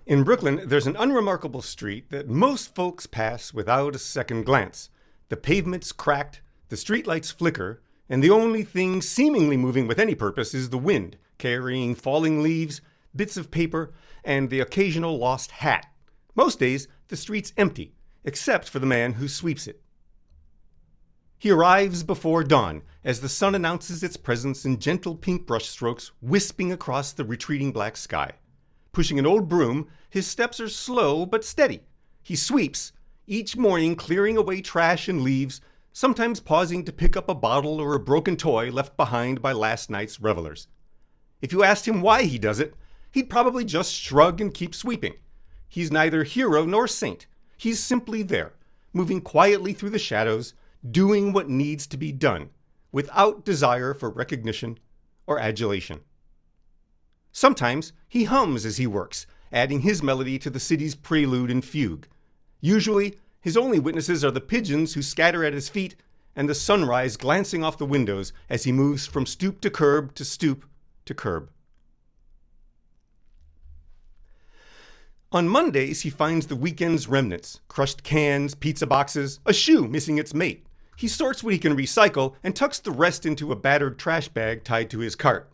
In Brooklyn, there's an unremarkable street that most folks pass without a second glance. The pavement's cracked, the streetlights flicker, and the only thing seemingly moving with any purpose is the wind, carrying falling leaves, bits of paper, and the occasional lost hat. Most days, the street's empty, except for the man who sweeps it. He arrives before dawn, as the sun announces its presence in gentle pink brushstrokes wisping across the retreating black sky. Pushing an old broom, his steps are slow but steady. He sweeps, each morning clearing away trash and leaves, sometimes pausing to pick up a bottle or a broken toy left behind by last night's revelers. If you asked him why he does it, he'd probably just shrug and keep sweeping. He's neither hero nor saint. He's simply there, moving quietly through the shadows, doing what needs to be done, without desire for recognition or adulation. Sometimes he hums as he works, adding his melody to the city's prelude and fugue. Usually, his only witnesses are the pigeons who scatter at his feet and the sunrise glancing off the windows as he moves from stoop to curb to stoop to curb. On Mondays, he finds the weekend's remnants, crushed cans, pizza boxes, a shoe missing its mate. He sorts what he can recycle and tucks the rest into a battered trash bag tied to his cart.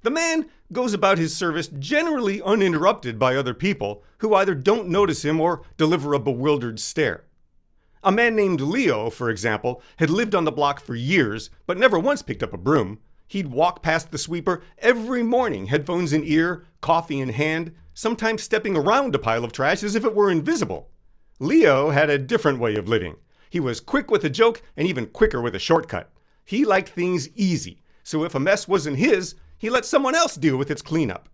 The man goes about his service generally uninterrupted by other people who either don't notice him or deliver a bewildered stare. A man named Leo, for example, had lived on the block for years, but never once picked up a broom. He'd walk past the sweeper every morning, headphones in ear, coffee in hand, sometimes stepping around a pile of trash as if it were invisible. Leo had a different way of living. He was quick with a joke and even quicker with a shortcut. He liked things easy, so if a mess wasn't his, he let someone else deal with its cleanup.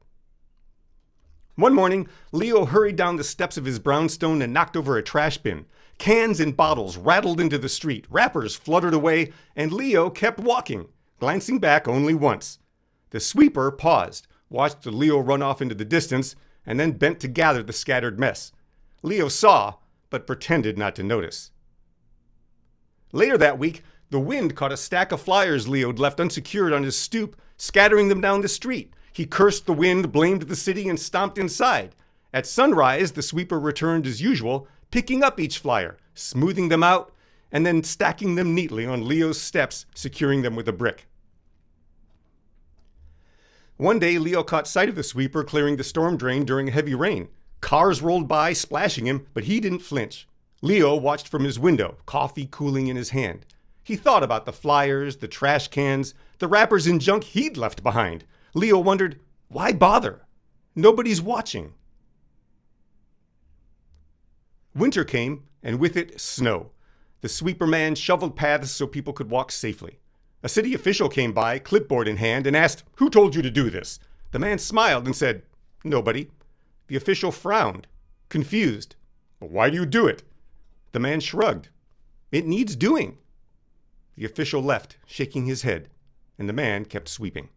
One morning, Leo hurried down the steps of his brownstone and knocked over a trash bin. Cans and bottles rattled into the street, wrappers fluttered away, and Leo kept walking, glancing back only once. The sweeper paused, watched Leo run off into the distance, and then bent to gather the scattered mess. Leo saw, but pretended not to notice. Later that week, the wind caught a stack of flyers Leo'd left unsecured on his stoop, scattering them down the street. He cursed the wind, blamed the city, and stomped inside. At sunrise, the sweeper returned as usual, picking up each flyer, smoothing them out, and then stacking them neatly on Leo's steps, securing them with a brick. One day, Leo caught sight of the sweeper clearing the storm drain during a heavy rain. Cars rolled by, splashing him, but he didn't flinch. Leo watched from his window, coffee cooling in his hand. He thought about the flyers, the trash cans, the wrappers and junk he'd left behind. Leo wondered, why bother? Nobody's watching. Winter came, and with it, snow. The sweeper man shoveled paths so people could walk safely. A city official came by, clipboard in hand, and asked, "Who told you to do this?" The man smiled and said, "Nobody." The official frowned, confused. "Why do you do it?" The man shrugged. "It needs doing." The official left, shaking his head, and the man kept sweeping.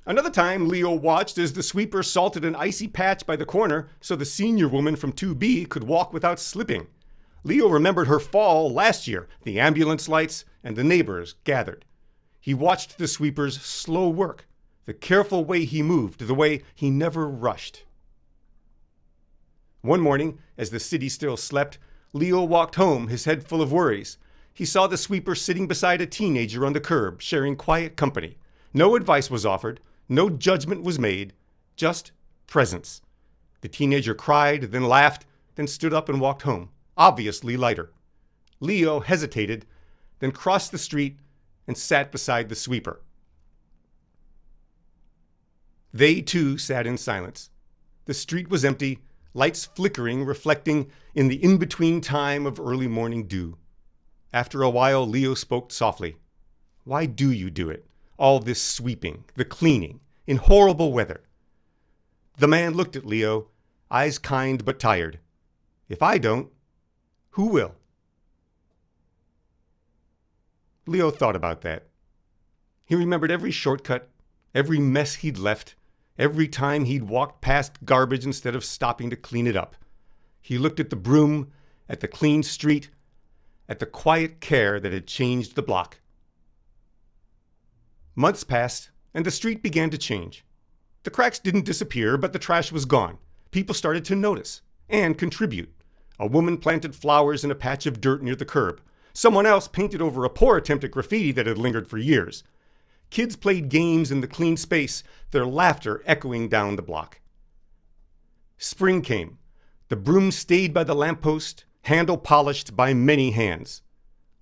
Another time, Leo watched as the sweeper salted an icy patch by the corner so the senior woman from 2B could walk without slipping. Leo remembered her fall last year, the ambulance lights, and the neighbors gathered. He watched the sweeper's slow work, the careful way he moved, the way he never rushed. One morning, as the city still slept, Leo walked home, his head full of worries. He saw the sweeper sitting beside a teenager on the curb, sharing quiet company. No advice was offered, no judgment was made, just presence. The teenager cried, then laughed, then stood up and walked home, obviously lighter. Leo hesitated, then crossed the street and sat beside the sweeper. They too sat in silence. The street was empty, lights flickering, reflecting in the in-between time of early morning dew. After a while, Leo spoke softly. "Why do you do it? All this sweeping, the cleaning, in horrible weather." The man looked at Leo, eyes kind but tired. "If I don't, who will?" Leo thought about that. He remembered every shortcut, every mess he'd left, every time he'd walked past garbage instead of stopping to clean it up. He looked at the broom, at the clean street, at the quiet care that had changed the block. Months passed, and the street began to change. The cracks didn't disappear, but the trash was gone. People started to notice and contribute. A woman planted flowers in a patch of dirt near the curb. Someone else painted over a poor attempt at graffiti that had lingered for years. Kids played games in the clean space, their laughter echoing down the block. Spring came. The broom stayed by the lamppost, handle polished by many hands.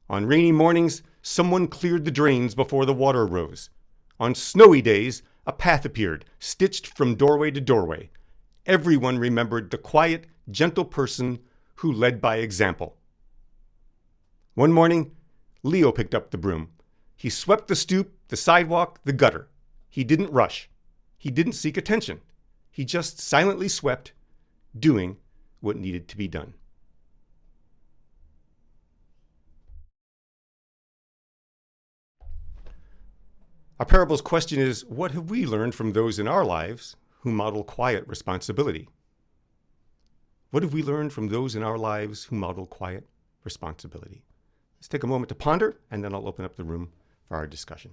On rainy mornings, someone cleared the drains before the water rose. On snowy days, a path appeared, stitched from doorway to doorway. Everyone remembered the quiet, gentle person who led by example. One morning, Leo picked up the broom. He swept the stoop, the sidewalk, the gutter. He didn't rush. He didn't seek attention. He just silently swept, doing what needed to be done. Our parable's question is, what have we learned from those in our lives who model quiet responsibility? What have we learned from those in our lives who model quiet responsibility? Let's take a moment to ponder, and then I'll open up the room for our discussion.